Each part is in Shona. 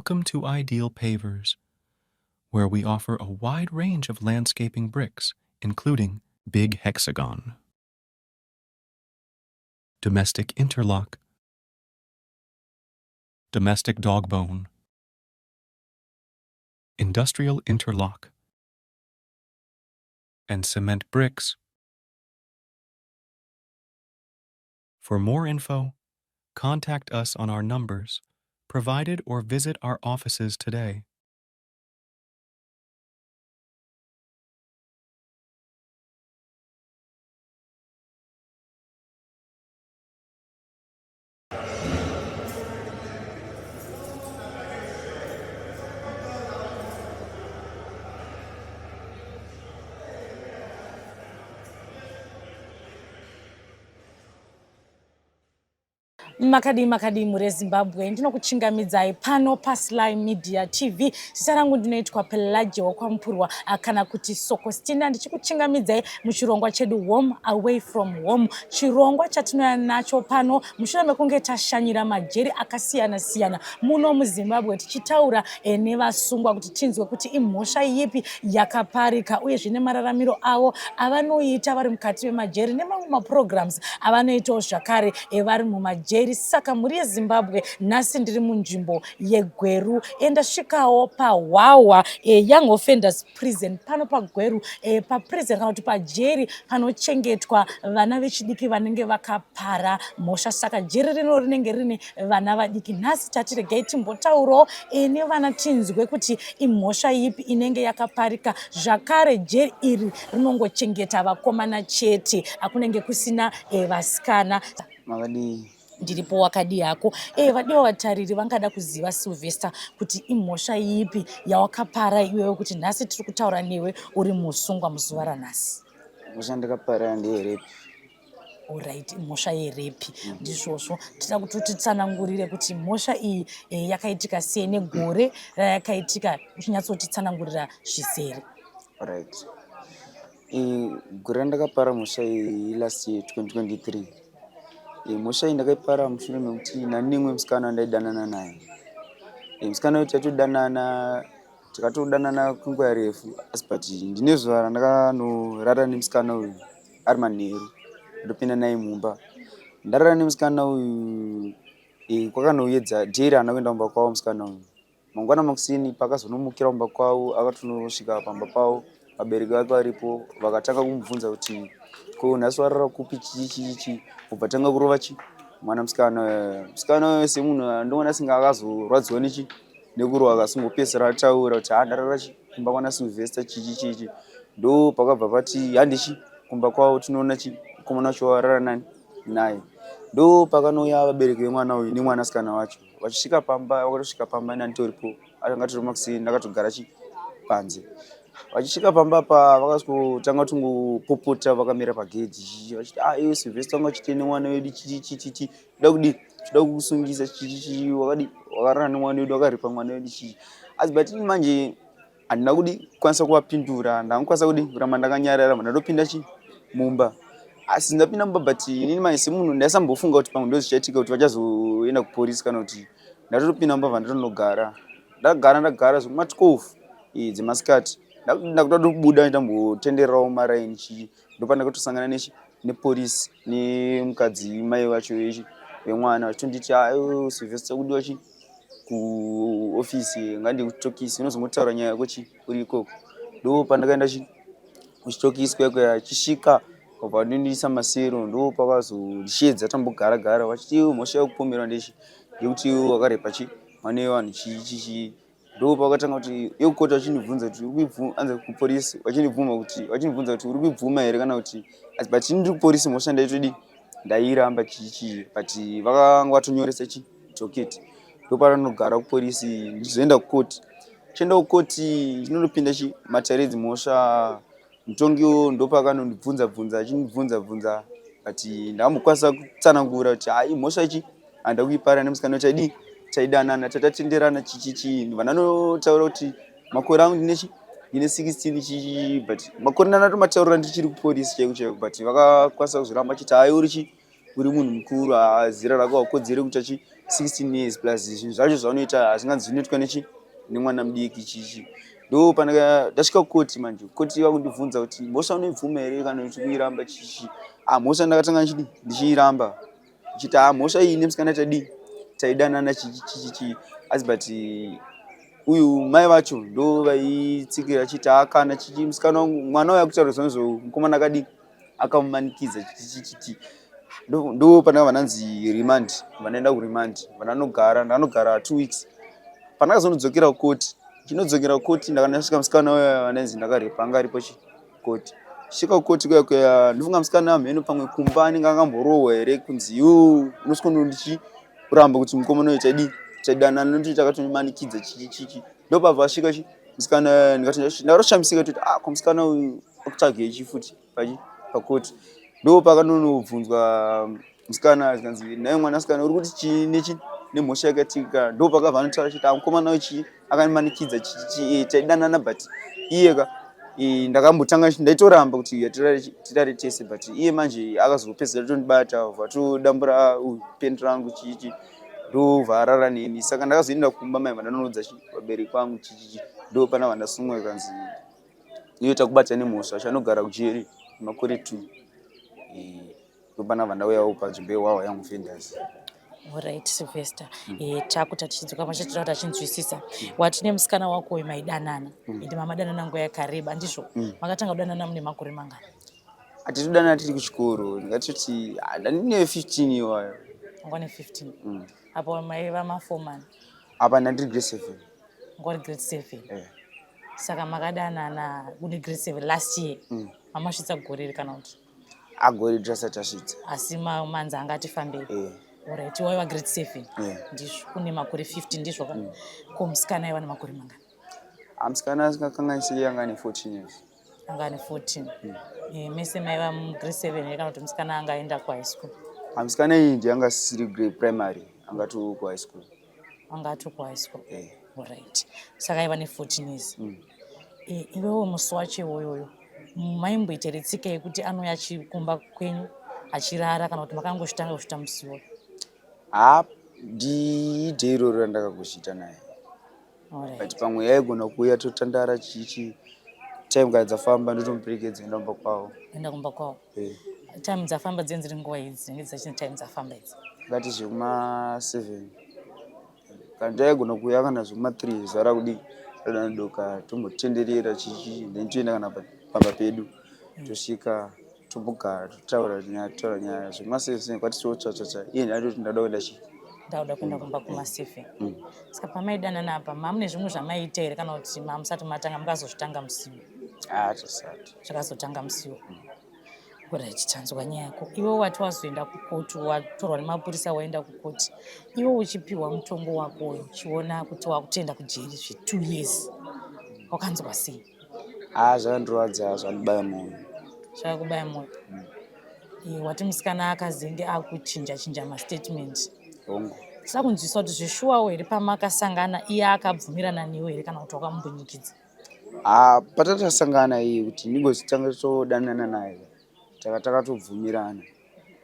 Welcome to Ideal Pavers, where we offer a wide range of landscaping bricks, including Big Hexagon, Domestic Interlock, Domestic Dogbone, Industrial Interlock, and Cement Bricks. For more info, contact us on our numbers provided or visit our offices today. Makadi mure Zimbabwe ndinokuchingamidzai pano paSly Media TV. Zita rangu ndinoitwa Pelagia Wakwamupurwa kana kuti Sokostina. Ndichikuchingamidzai muchirongwa chedu Home Away from Home, chirongwa chatinoya nacho pano mushure mekunge tashanyira majeri akasiyana siyana muno muZimbabwe, tichitaura nevasungwa kuti tinzwe kuti imhosva ipi yakaparika uye zvine mararamiro avo avanoita vari mukati memajeri nemamwe maprograms avanoitawo zvakare vari mumajeri. Saka muri yeZimbabwe, nhasi ndiri munzvimbo yeGweru endasvikawo paHwaHwa Young Offenders Prison pano paGweru paprison kana kuti pajeri panochengetwa vana vechidiki vanenge vakapara mhosva. Saka jeri rino rinenge rine vana vadiki. Nhasi tati regai timbotaurawo nevana tinzwe kuti imhosva ipi inenge yakaparika. Zvakare jeri iri rinongochengeta vakomana chete, akunenge kusina vasikana. Ndiripo wakadi yako. Vadiwa vatariri vangada kuziva Sylvester kuti imhosva ipi yawakapara iwewe kuti nhasi tiri kutaura newe uri musungwa muzuva ranhasi. Mhosva ndakapara ndeyerape. Alright, imhosva yerepi ndizvozvo. Tinoda kuti titsanangurire kuti mhosva iyi yakaitika sei negore rayakaitika, uchinyatsotitsanangurira zvizere. Alright. Gore randakapara mhosva iyi last year 2023. Mhosva iyi ndakaipara mushure mekuti nani nemwe musikana ndaidanana naye. Musikana uyu tatodanana, tikatodanana kwenguva refu, asi but ndine zuva randakanorara nemusikana uyu ari manheru, ndopinda naye mumba. Ndarara nemusikana uyu kwakanoedza jeri haana kuenda kumba kwavo musikana uyu. Mangwana makusini pakazonomukira kumba kwavo, akatonosvika pamba pavo, vabereki vake varipo, vakatanga kumubvunza kuti ko nhasi warara kupi chichi, kubva tanga kurova mwana musikana semunhu andoona singa akazorwadziwa nekurova, akasingopedzisira ataura kuti ndarara kumba kwana Sylvester chichi. Ndo pakabva pati handichi kumba kwavo tinoona mukomana wacho warara naye. Ndo pakanouya vabereki vemwana uyu nemwanasikana wacho vachisvika pamba, vakatosvika pamba nanditoripo, akanga tori makusini, ndakatogara panze. Vachisvika pamba pa vakasvotanga kutongopopota vakamira pagedhi vachiti iwe Sylvester wanga uchiti nemwana wedu chichi, toda kukusungisa chichi, wakarara nemwana wedu, wakaripa mwana wedu chichi. Asi but manje handina kukwanisa kuvapindura, ndangokwanisa kuramba ndakanyarara ndandopinda mumba. Asi ndapinda mumba but inini manje semunhu ndaisambofunga kuti pamwe ndozvichaitika kuti vachazoenda kupolisi kana kuti. Ndatotopinda mumba ndandonogara. Ndagara zvokuma 12 dzemasikati. Ndakuda kubuda ndambotendererawo maraini ndopandakatosangana nepolisi nemukadzi mai vacho vemwana vachitonditi Sylvester kudiwa kuofisi ngandikutokisi, unozongotaura nyaya yako uri ikoko. Ndo pandakaenda kuchitokisi kwekwe achisvika kubva ndindiisa masero, ndo pakazondishedza tambogara vachiti mhosva yekupomerwa ndeyekuti wakarepa mwana wevanhu chichi. Ndo pakatanga kuti yekukoti vachinibvunza kuti anze kupolisi, vachinibvunza kuti uri kubvuma here kana kuti, asi but ndiri kupolisi mhosva ndairamba chichi, but vakanga vatonyoresa dhoketi. Ndo paranogara kupolisi ndichizoenda kukoti. Chienda kukoti ndinondopinda mataredzi mhosva, mutongiwo ndo pakanondibvunza achinibvunza, but ndamukwanisa kutsanangura kuti mhosva ichi handida kuipara nemusikana taidanana, tatatenderana chichi. Vananotaura kuti makore angu ndine 16 chichi, but makore ndanatomataurira ndichiri kupolisi chaiko, but vakakwanisa kuzviramba chiti uri munhu mukuru, zera rako haukodzeri kuti 16 years plus zvinhu zvacho zvaunoita hazvinganzi zvinoitwa nemwana mudiki chichi. Ndo ndasvika kukoti manje, koti vakundibvunza kuti mhosva unoibvuma here kana kuti kuiramba chichi. Mhosva ndakatanga ndichiiramba ndichiti mhosva iyi nemusikana taidanana chichi asi but uyu mai vacho ndo vaitsikira chiti kana chichi musikana wangu mwana uya kutaura zvonizvo mukomana akamumanikidza chichi. Ndo pandanga vananzi remand, vanaenda kuremand, vanogara 2 weeks. Pandakazondodzokera kukoti, chinodzokera kukoti ndakandasvika musikana uya vananzi ndakarepa anga aripo koti. Svika kukoti kuya ndofunga musikana amheno pamwe kumba anenge akamborohwa here kunzi unosvika ndichiramba kuti mukomana uyu taidanana nokuti takatomanikidza chichi. Ndo pabva asvika musikana ndakatoshamisika kuti ko musikana uyu akutsvagei chifuti pakoti. Ndo pakanonobvunzwa musikana zikanzi naye mwanasikana uri kuti chii nemhosva yakatika. Ndo pakabva anotaura chiti mukomana uyu akanimanikidza chichi taidanana but iye ndakambotanga ndaitoramba kuti tirare tese but iye manje akazopedzera tondibata vatodambura pendi rangu chichi. Ndo varara neni saka ndakazoenda kumba mai vandanonodza vabereki vangu chichi. Ndo pana vandasungwa kanzi iyo takubata nemhosva chanogara kujeri makore 2. Ndo pana vandauyawo panzvimbo yewawa yangu Fenders. Alright Sylvester, takuta tichidzoka pachatira kuti achinzwisisa wati nemusikana wako uyu maidanana ende mamadanana nguva yakareba ndizvo makatanga kudanana mune makore mangani? Atitodanana tiri kuchikoro ndingatoti ndandine 15 iwayo. Ngwane 15. Apo maiva mafomani? Apa ndandiri grade 7. Ngwari grade 7. Saka makadanana kune grade 7 last year. Mamasvitsa gore kana kuti? Gore drasati asvitsa. Asi manzi angati fambei. Alright, waiva grade 7. Ndizvo kune makore 15 ndizvo ka? Ko musikana aiva nemakore mangani? Musikana asingakanganisiri anga ane 14 years. Anga ane 14. Mese maiva grade 7 here kana kuti musikana anga aenda ku high school? Musikana iyi ndianga asiri grade primary, angatu ku high school. Angatu ku high school. Alright. Saka aiva ne 14 years. Iwewo musi wacho iwoyoyo maimboita tsika yekuti anouya achikumba kwenyu achirara kana kuti makangozvitanga kusvita musi iwoyo? Ndiite iroro randakakuchita naye. But pamwe yaigona kuuya totandara chichi time kana dzafamba ndotomuperekedza enda kumba kwavo. Enda kumba kwavo. Time dzafamba dzenziri nguva idzi dzinenge dzachine time dzafamba idzi? Ngati zvekuma 7. Kandi yaigona kuuya kana zvekuma 3 zara kudii radanodoka tombotenderera chichi then toenda kana pamba pedu tosvika tombogara totaura nyaya zvekuma 7 kwati totsvatsvatsa iye ndati ndada kuenda ndauda kuenda kumba kuma 7. Saka pamaidanana apa mamune zvimwe zvamaiita here kana kuti mamusati matanga mukazozvitanga musiwo? Tisati. Zvakazotanga musiwo. Alright, tanzwa nyaya yako. Iwe wati wazoenda kukoti, watorwa nemapurisa waenda kukoti. Iwe uchipiwa mutongo wako uchiona kuti wakutenda kujeri 2 years. Wakanzwa sei? Zvakandorwadza zvanobaya mwoyo. Zvakubaya mwoyo. Wati musikana akazenge akuchinja mastatement. Saka kunzwiswa kuti zvishuwawo here pamakasangana iye akabvumirana newe here kana kuti wakamumbonyikidza? Patatasangana iye kuti ningozitanga todanana naye takatobvumirana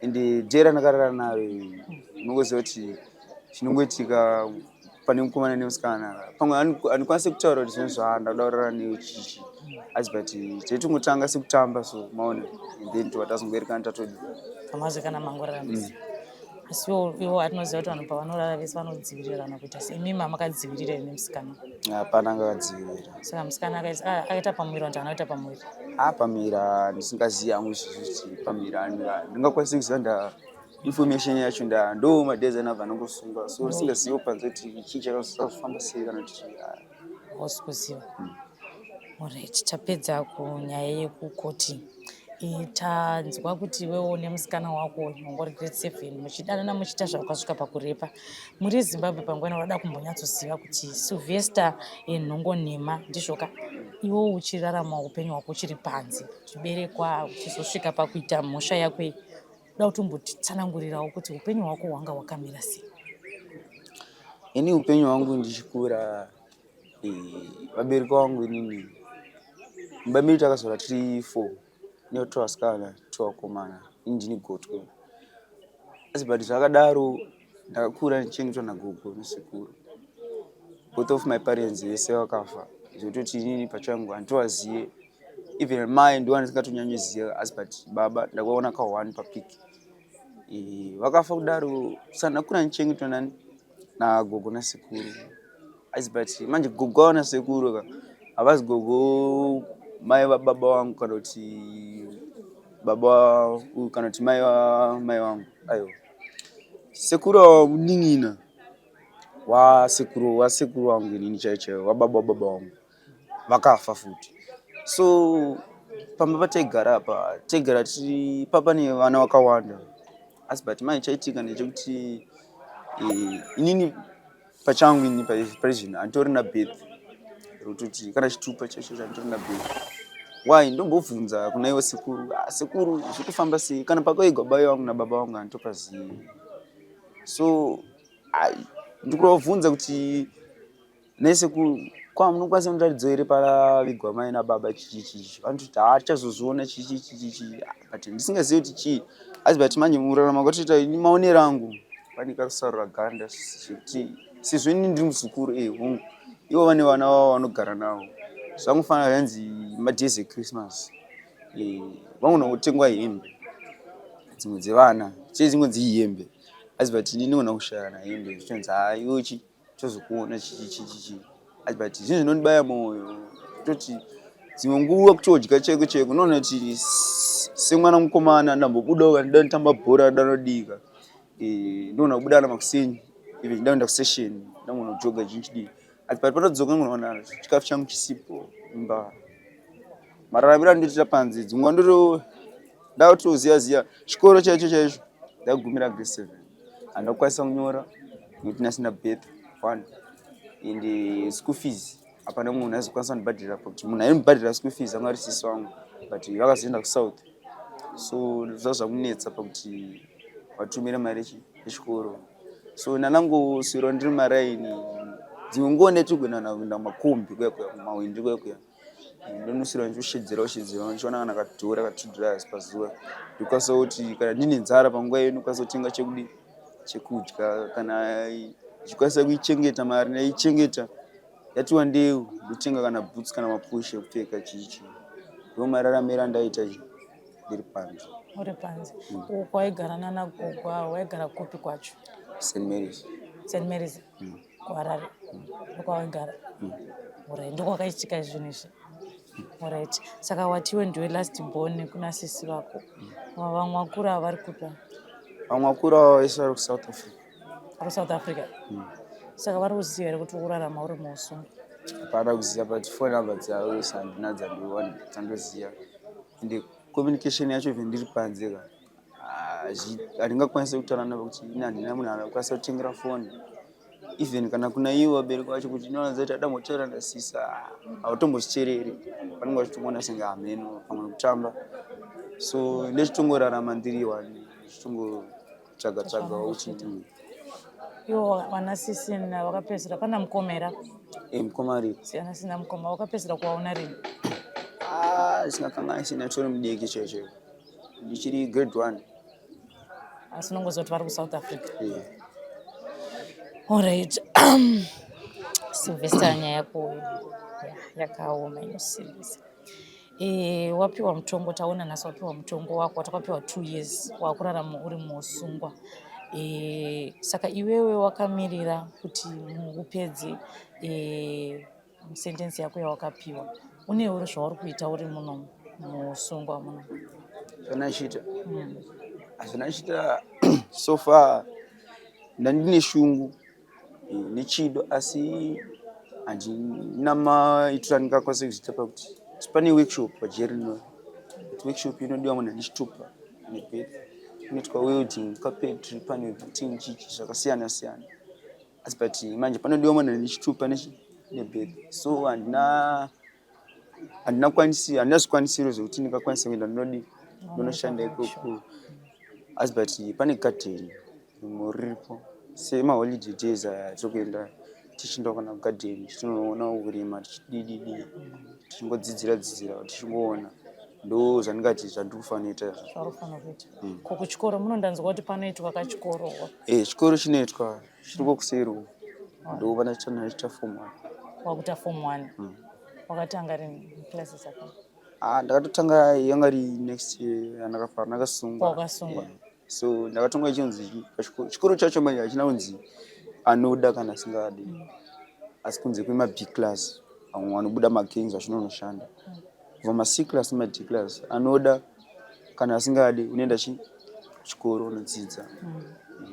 ende jera ndakarara naro unongoziva kuti chinongoitika pane mukomana nemusikana pamwe andikwanisi kutaura kuti zvinhu zvandada kurara newe chichi asi but taitongotanga sekutamba so maona and then tovatazongoerekana tatodi kamazvikana mangoraramiswa. Asi iwo atinoziva kuti vanhu pavanorara vese vanodzivirirana kuita sei. Imi makadzivirira here nemusikana? Hapana angakadzivirira. Saka musikana akaita pamuviri vanhu anoita pamuviri? Pamira ndisingazivi hangu izvozvo kuti pamira ndingakwanisi kuziva information yacho ndo madhezi anabva anongosunga so ndisingazivi panze kuti chii chakazofamba sei kana kuti hausi kuziva. Alright, tapedza kunyaya yekukoti. Tanzwa kuti iwewo nemusikana wako ungori grade 7 muchidanana muchiita zvakasvika pakurepa. Muri Zimbabwe panguva ino vada kumbonyatsoziva kuti Sylvester nhongo nhema ndizvoka iwewo uchirarama upenyu hwako uchiri panze uchiberekwa uchizosvika pakuita mhosva yako iyi. Da kutombotitsanangurirawo kuti upenyu hwako hwanga hwakamira sei? Ini upenyu hwangu ndichikura vabereki vangu inini mumba medu takazara tiri 4 nevasikana 2 vakomana ini ndini gotwe asi but zvakadaro ndakakura ndichengetwa nagogo nesekuru. Both of my parents vese vakafa, zvototi inini pachangu handitovazive. Even mai ndiwo andisingatowanyoziva, asi but baba ndakaona ka1 papiki. Vakafa kudaro, saka ndakura ndichengetwa nagogo nasekuru. Asi but manje gogo wao nasekuru havazi gogo mai vababa vangu kana kuti baba kana kuti mai vangu. Aiwa, sekuru wamuning'ina wasekuru wangu inini chaiwo wababa vangu vakafa futi. So pamba pataigara apa taigara tiri papa nevana vakawanda. Asi but manje chaitika ndechekuti inini pachangu ini pazvino handitori nabirth rototi kana chitupa chacho handitori nabirth. Why? Ndombobvunza kuna ivo sekuru, sekuru zvirikufamba sei? Kana pakaigwa bai vangu nababa vangu handitopazivi. So ndikurovhunza kuti nesekuru munokwanisa kundiratidza here paravigwa mai nababa chichi. Vanototi tichazozviona chichi, but ndisingazivi kuti chii. Asi but manje murarama kwatoita ini maonero angu pane kakusarura ganda zvekuti sezvo ini ndiri muzukuru hongu, ivo vane vana vavo vanogara navo, zvangofanira zvanzi madays eChristmas vangona kutengwa hembe dzimwe dzevana chei dzingonzi ihembe. Asi but ini ndingona kushaya nahembe zvichonzi iwochi tozokuona chichi. Asi but zvinhu zvinondibaya mwoyo toti dzimwe nguva kutodya chaiko chaiko unoona kuti semwana mukomana ndambobudawo ndida ndotamba bhora danodika, ndogona kubuda kana makuseni ive ndaenda kusesheni ndangona kujoga chinchidii. Asi but patodzoka ngonaona chikafu changu chisipo imba mararamiro andoita panze. Dzimwe ndatoziva chikoro chaicho ndagumira grade 7 handakwanisa kunyora nekuti ndasina birth 1 ende school fees hapana munhu aizokwanisa kundibhadhira pakuti munhu aindibhadhira school fees anga ari sisi wangu, but vakazoenda kuSouth. So zvava zvakunetsa pakuti vatumira mari yechikoro. So nanangoswera ndiri maraini dzimwe nguva ndaitogona kuenda makombi kuya mawindi kuya ndonoswera ndichishedzera ndichiona kana kadhora ka$2 pazuva. Ndokwanisa kuti kana ndine nzara panguva iyo ndokwanisa kutenga chekudya, kana ndichikwanisa kuichengeta mari ndaichengeta yati ndeu ndotenga kana boots kana mapusha ekupfeka chichi. Ndo mararamiro andaita ndiri panze. Uri panze. Uko kwaigara nanagogo waigara kupi kwacho? St. Mary's. St. Mary's kuHarare ndokwawaigara. Alright, ndokwakaitika zvinhu izvi. Alright, saka watiwe ndiwe last born kuna sisi vako. Vamwe vakura vari kupi? Vamwe vakura vese vari kuSouth Africa. Vari kuSouth Africa? Saka vari kuziva here kuti urarama uri muusungwa? Hapana kuziva, but phone number dzavo vese handina dzandoziva. Ende communication yacho even ndiri panze ka handingakwanisa kutaura navo kuti ini handina munhu anokwanisa kutengera foni. Even kana kuna ivo vabereki vacho kuti inowanza kuti adambotaura ndasisa hautombochitereri, vanenge vachitongoona senge hameno pamwe kutamba. So ndechitongorarama ndiri wani ndichitongotsvaga kuti ivo vanasisi vakapedzisira pana mukomera mukoma ri siyana sina mukoma wakapedzisira kuvaona rini? Singakanganisi ndatori mudiki chaicho ndichiri grade 1. Asi unongozoti vari kuSouth Africa? Yeah. Alright. Sylvester, nyaya yako yakaoma inosivisa. Wapiwa mutongo, taona nhasi wapiwa mutongo wako, watakapiwa 2 years wakurarama uri muusungwa. Saka iwewe wakamirira kuti upedze sentence yako yawakapiwa. Unewo zvauri kuita uri muno muusungwa muno? Zvandachiita so far ndandine shungu nechido, asi handina maitiro andingakwanisa kuzviita pakuti pane workshop pajerino. Workshop inodiwa munhu anechitupa nebirth, inoitwa welding, carpentry, pane fitting chichi zvakasiyana siyana. Asi but manje panodiwa munhu anechitupa nebirth. So handina zvikwanisiro zvekuti ndingakwanisa kuenda ndonoshanda ikoko. Asi but pane garden riripo semaholiday days aya tokuenda tichienda kana kugarden tichinoona kurima tichidididi tichingodzidzira tichingoona ndo zvandingati zvandikufanira kuita izvo. zvaurikufanira kuita ko kuchikoro munondanzwa kuti panoitwa kachikoro Chikoro chinoitwa chiriko kuseri uko ndo vanochiita form 1. wakuita form 1 wakatanga rini klasi dzako Ndakatotanga yanga ri next year yandakafara ndakasungwa. wakasungwa So ndakatonga ichinzi chikoro chacho manje hachina kunzi anoda kana asingadi, asi kunze kwema-B class vamwe vanobuda magangs zvachinonoshanda. Kubva ma-C class nema-D class anoda kana asingadi unoenda chikoro unodzidza.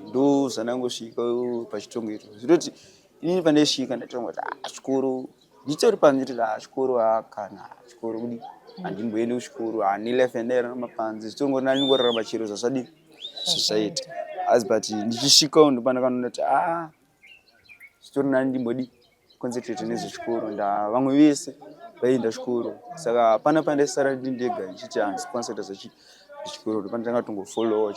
Ndo zvandangosvika pachitongo icho zvinoti inini pandaisvika ndatonga kuti chikoro nditori panziti chikoro kana chikoro kudi handimboendi kuchikoro nelife yandaira mapanzi zvitorongona ndingorarama chero zvasadi zvisaita. Asi but ndichisvikawo ndo pandakanoona kuti zvitori nani ndimbodi concentrate nezvechikoro vamwe vese vaienda chikoro. Saka hapana pandaisara ndindega ndichiti handisi zvechikoro ndo pandakanga tongofollowa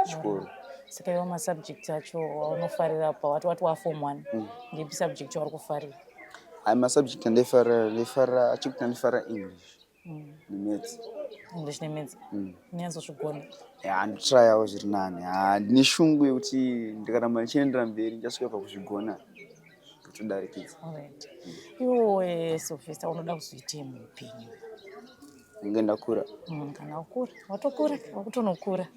chikoro. saka iwo masubject acho aunofarira pawati wa form 1 ndepi subject yauri kufarira? Masubject andaifarira chikuti andifarira English neMaths. English neMaths unyatsodzvigona? Handitrayawo zviri nani. Handine shungu yekuti ndikaramba ndichiendera mberi ndichasvika pakuzvigona ndotodarikidza. Alright. Iwe Sylvester unoda kuzoitei muupenyu? Kunge ndakura. Kana ukura watokura wakutonokura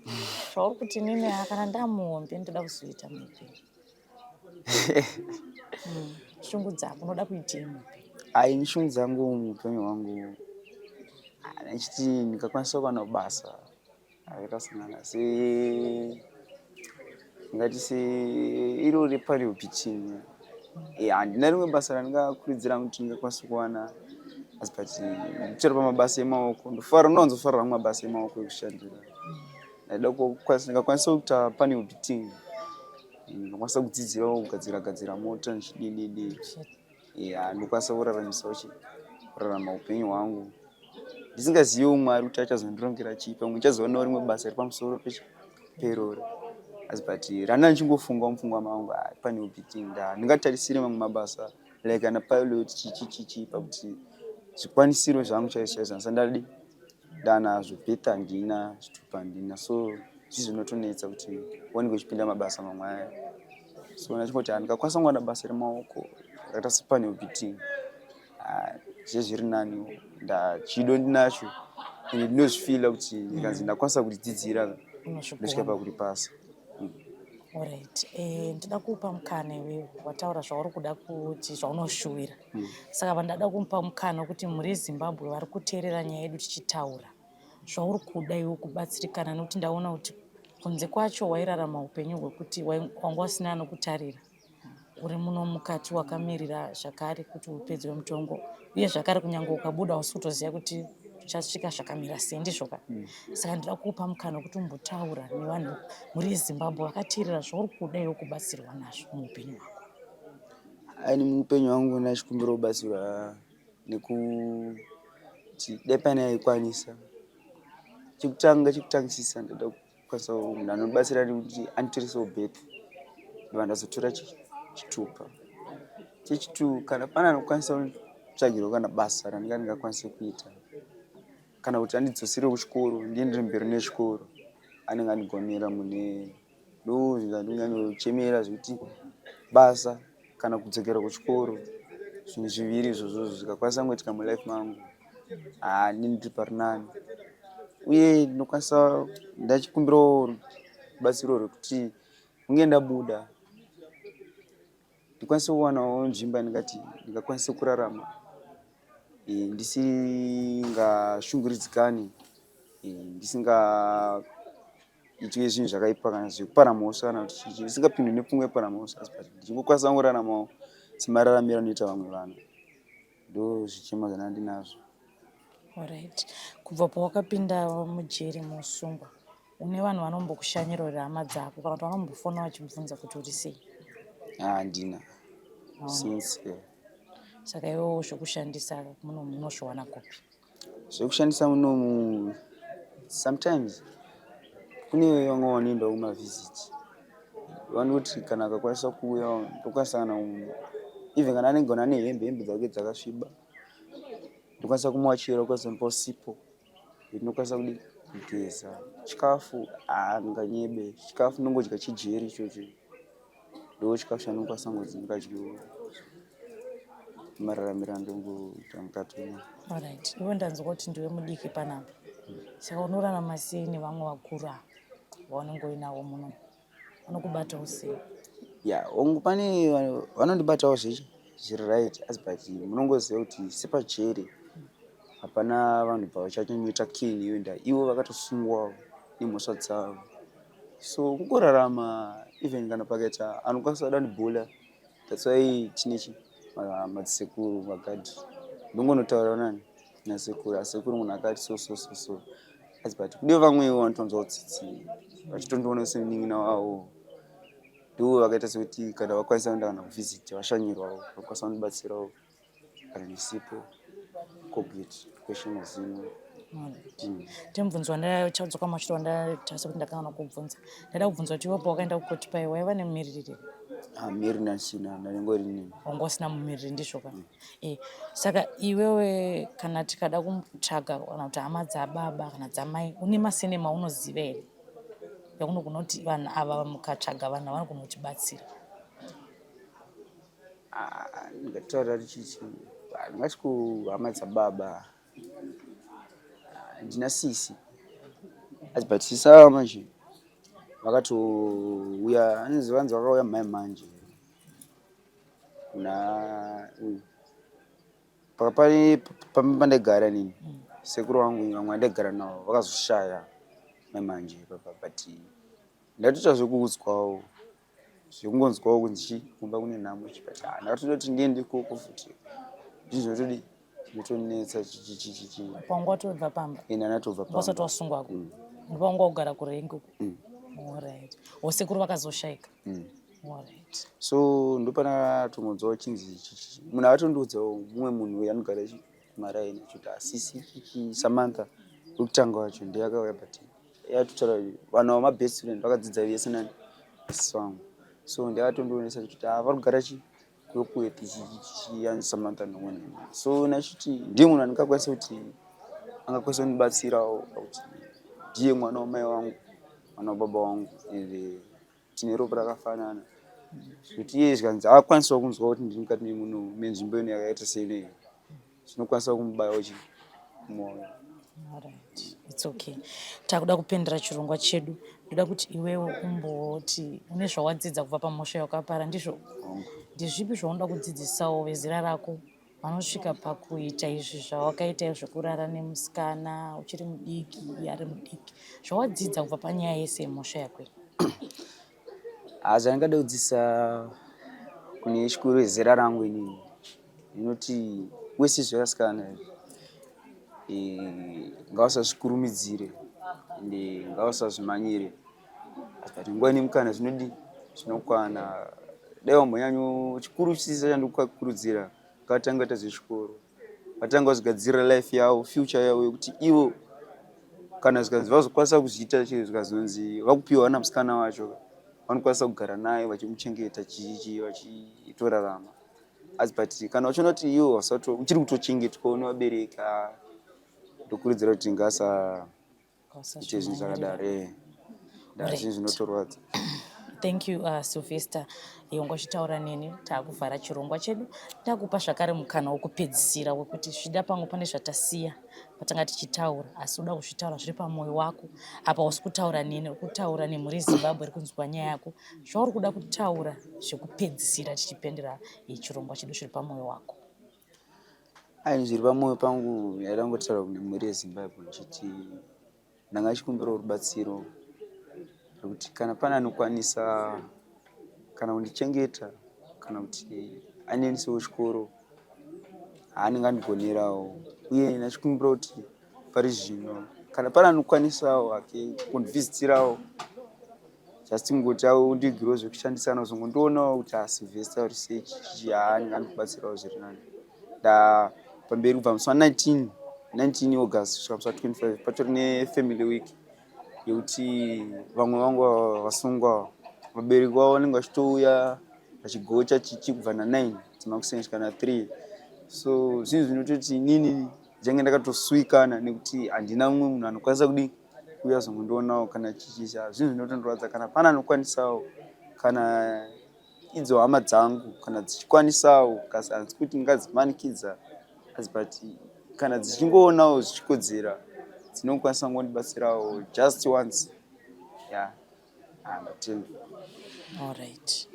zvauri kuti nini kana ndamuombe ndoda kuzoita muupenyu. Shungu dzako unoda kuitei muupenyu? Ini shungu dzangu muupenyu hwangu ndichiti ndikakwanisa kuwana basa rakaita sangana ngati iro repareupichini. Handina rimwe basa randingakurudzira kuti ndingakwanisa kuwana, asi but nditori pamabasa emaoko ndinowanzofarira mamwe mabasa emaoko ekushandira. Ndingakwanisa kuita paneupiting, ndinokwanisa kudzidzirawo kugadzira mota ndichidii. Ndinokwanisa kurarama upenyu hwangu ndisingaziviwo Mwari kuti achazondirongera chii. Pamwe ndichazoonawo rimwe basa riri pamusoro peroro. Asi but randanga ndichingofunga mupfungwa mangu paneupiting ndingatarisire mamwe mabasa like ana pilot chichi pakuti zvikwanisiro zvangu chaizvo zvandisandadi ndanazvo. Bheta handina, zvitupa handina, so zvinotonetsa kuti wanenge uchipinda mabasa mamwe aya. So ndachingoti ndikakwanisa kuwana basa remaoko rakaita sepaneupiting zviri nani. Chido ndinacho ende ndinozvifila kuti ndikanzi ndakwanisa kuridzidzira ndosvika pakuripasa. Alright. Ndoda kupa mukana iwewe wataura zvauri kuda kuti zvaunoshuwira. Saka vandada kumupa mukana wekuti muri Zimbabwe vari kuteerera nyaya yedu tichitaura zvauri kuda iwe kubatsirikana, nokuti ndaona kuti kunze kwacho wairarama upenyu hwekuti wanga usina anokutarira. Uri muno mukati wakamirira zvakare kuti upedze mutongo, uye zvakare kunyange ukabuda usi kutoziva kuti uchasvika zvakamira sei, ndizvoka? Saka ndoda kupa mukana wekuti umbotaura nevanhu muri Zimbabwe vakateerera zvauri kuda iwe kubatsirwa nazvo muupenyu hwako. Muupenyu hwangu ndachikumbira kubatsirwa nekuti dai pane aikwanisa. Chekutangisisa ndoda kukwanisa munhu anobatsira nekuti anditoresawo bheta ndobva ndazotora chitupa. Chechitu kana pane anokwanisa kutsvagirwa kana basa randingakwanisa kuita, kana kuti andidzosere kuchikoro ndiendere mberi nechikoro, anenge andigonera mune ndozvandingandochemera zvekuti basa kana kudzokera kuchikoro. Zvinhu zviviri izvozvo zvikakwanisa kungoitika mulife mangu ndiri pari nani. Uye ndinokwanisa ndachikumbirawo rubatsiro rwekuti kunge ndabuda ndikwanise kuwanawo nzvimbo yandingati ndingakwanisa kurarama ndisingashungurudzikani, ndisingaitwe zvinhu zvakaipa kana zvekupara mhosva kana kuti chichi, ndisingapindwi nepfungwa yekupara mhosva, asi but ndichingokwanisa kungoraramawo semararamiro anoita vamwe vanhu. Ndo zvichemo zvandanga ndinazvo. Alright. Kubva pawakapinda mujeri musungwa, une vanhu vanombokushanyira hama dzako kana kuti vanombofona vachibvunza kuti uri sei? Handina. Since Saka iwewo zvokushandisa muno munozviwana kupi? Zvokushandisa munomu sometimes kune vamwe vanoendawo kumavhiziti, vanoti kana akakwanisa kuuya ndokwanisa kana even kana anenge ane hembe dzake dzakasviba ndokwanisa kumuwachira, kwanisa kumupa sipo ndinokwanisa kugeza chikafu nganyebe chikafu ndongodya chijeri ichocho ndo chikafu chandinokwanisa kungodzi ndikadyo mararamiro andingoita mukati umo. Alright, iwe ndanzwa kuti ndiwe mudiki panapa, saka unorarama sei nevamwe vakuru ava vaunenge uinawo muno, vanokubatawo sei? Pane vanondibatawo zviri right asi but munongoziva kuti sepajeri hapana vanhu pavachanyanyota clean yoenda ivo vakatosungwawo nemhosva dzavo, so kungorarama. Even kana pakaita anokwanisa kuda ndibhola, that's why tine madzisekuru magadhi, ndongonotaura nani nasekuru, asekuru munhu akati so asi but kune vamwewo vanotonzwa kutsitsi vachitondiona semunin'ina wavo, ndo vakaita sekuti kana vakwanisa kuenda kana kuvhiziti vashanyirwawo vakwanisa kundibatsirawo kana ndisipo complete question mazino. Ndimubvunzo ndachadzoka mashito wandatasa kuti ndakanga nakubvunza, ndada kubvunza kuti iwepo wakaenda kukoti pai waiva nemumiriri? Miri ndasina, ndanengori nini. Wangosina mumiriri ndizvo ka? Saka iwewe kana tikada kutsvaga kana kuti hama dzababa kana dzamai, une masinema aunoziva here yaunogona kuti vanhu ava mukatsvaga vanhu vanogona kutibatsira? Ndingataura richiti ndingati kuhama dzababa ndina sisi asi but sisi ava manje vakatouya, vanzi vakauya mai manje pandaigara nini sekuru vangu vamwe andaigara navo vakazoshaya mai manje ipapa, but ndatoita zvekuudzwawo zvekungonzwawo kunzi kumba kune nhamo but ndakatoda kuti ndiende ikoko futi ndizvotodi zvotonetsa panga watobva pamba? Ndanatobva pamba. Wasati wasungwako? Ndopanga kugara kure ikoko? Alright. Wasekuru vakazoshayika? Alright. So ndopana tongonzwawo chinzi munhu akatondiudzawo mumwe munhu anogara kumaraini achiti asisi Samantha wekutanga wacho ndiye akauya but yatotaura vanhu vamabest friend vakadzidza vese nani asisi vangu, so ndakatondionesa kuti vari kugara kwekuweti chiyanzi Samantha nomwe, so nachiti ndiye munhu andingakwanisa kuti angakwanisa kundibatsirawo kuti ndiye mwana wamai wangu mwana wababa wangu ende tine ropa rakafanana, kuti iye zvikanzi akakwanisawo kunzwa kuti ndiri mukati menzvimbo ino yakaita seinei zvinokwanisa kumubayawo mwoyo. Alright, it's okay. Takuda kupendera chirongwa chedu, ndoda kuti iwewo umboti une zvawadzidza kubva pamhosva yakapara ndizvo? Ndezvipi zvaunoda kudzidzisawo vezera rako vanosvika pakuita izvi zvawakaita zvekurara nemusikana uchiri mudiki ari mudiki, zvawadzidza kubva panyaya yese yemhosva yako? Zvandingada kudzidzisa kune chikuru vezera rangu inini inoti wese zvakasikana ngausazvikurumidzire ende ngausazvimanyire, but nguva nemukana zvinokwana. Dai wambonyanyo chikuru chisi chandikukurudzira ngatanga ta zvechikoro, vatanga kuzvigadzirira life yavo, future yavo yekuti ivo kana zvikanzi vazokwanisa kuzviita chiro zvikazonzi vakupiwa namusikana wacho vanokwanisa kugara naye vachimuchengeta vachitorarama, asi but kana uchiona kuti iwo uchiri kutochengetwa nevabereki ndokurudzira kuti ngasaite zvinhu zvakadaro, zvinhu zvinotorwadza. Thank you Sylvester, wanga uchitaura neni. Takuvhara chirongwa chedu, takupa zvakare mukana wokupedzisira wekuti zvida pangu pane zvatasiya patanga tichitaura asi uda kuzvitaura zviri pamwoyo wako. Apa usi kutaura neni, uri kutaura nemhuri yeZimbabwe iri kunzwa nyaya yako, zvauri kuda kutaura zvekupedzisira tichipendera chirongwa chedu zviri pamwoyo wako. Zviri pamwoyo pangu ndaida kungotaura kune mhuri yeZimbabwe nchiti ndanga ndichikumbirawo rubatsiro rwekuti kana pane anokwanisa kana kundichengeta kana kuti anendisewo chikoro haanenge andigonerawo, uye ndachikumbira kuti pari zvino kana pane anokwanisawo hake kundivhizitirawo just ngoti undigirawo zvekushandisa nozongondionawo kuti Sylvester research haanenge andibatsirawo zviri nani. Pamberi kubva musi wa19 August kusvika musi wa25 patori nefamily week yekuti vamwe vangu vasungwa vabereki vavo vanenge vachitouya vachigocha chichi kubva na9 dzemakuseni kusvika na3, so zvinhu zvinototi inini ndichange ndakatoswikana nekuti handina mumwe munhu anokwanisa kudii kuuya zongondionawo kana chichisha. Zvinhu zvinotondiradza kana pana anokwanisawo, kana idzo hama dzangu kana dzichikwanisawo, kasi hanzi kuti ngadzimanikidza asi but kana dzichingoonawo zvichikodzera dzinokwanisa kungondibatsirawo just once. Yeah, ndatenda. Alright.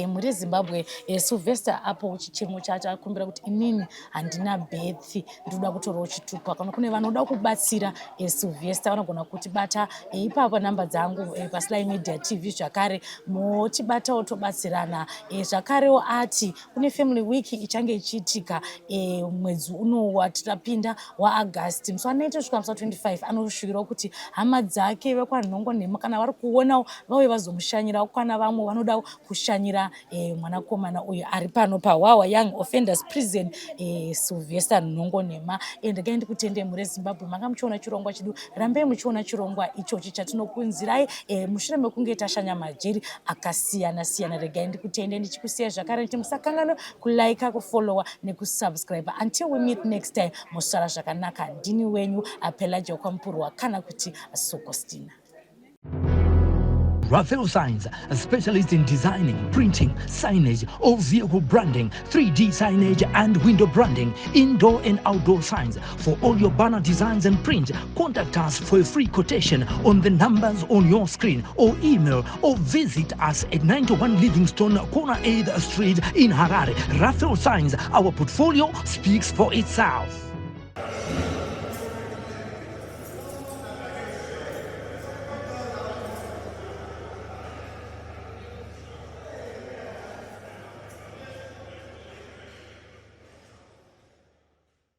Muri Zimbabwe Sylvester apo chichemo chacho akumbira kuti inini handina bethi, ndoda kutorawo chitupa. Kana kune vanoda kubatsira Sylvester vanogona kutibata ipapo namba dzangu paSly Media TV zvakare motibatawo tobatsirana. Zvakarewo ati kune family week ichange ichiitika mwedzi uno watirapinda waAgasti musi wa 19 kusvika musi wa 25 anoshuwirawo kuti hama dzake vekwanhongonhema kana vari kuonawo vauye vazomushanyirawo kana vamwe vanoda kushanyira mwanakomana uyu ari pano paWawa Young Offenders Prison Sylvester Nhongonhema. Ndingai ndikutendei muri Zimbabwe manga muchiona chirongwa chedu, rambei muchiona chirongwa ichochi chatinokunzirai mushure mekunge tashanya majeri akasiyana siyana. Regai ndikutendei ndichikusiya zvakare kuti musakanganwa kulike, kufollowa nekusubscribe. Until we meet next time, musara zvakanaka. Ndini wenyu Pelagia Kwampurwa kana kuti Sokostina. Raphael Signs, a specialist in designing, printing, signage, or vehicle branding, 3D signage and window branding, indoor and outdoor signs. For all your banner designs and print, contact us for a free quotation on the numbers on your screen, or email or visit us at 91 Livingstone, Corner 8th Street in Harare. Raphael Signs, our portfolio speaks for itself.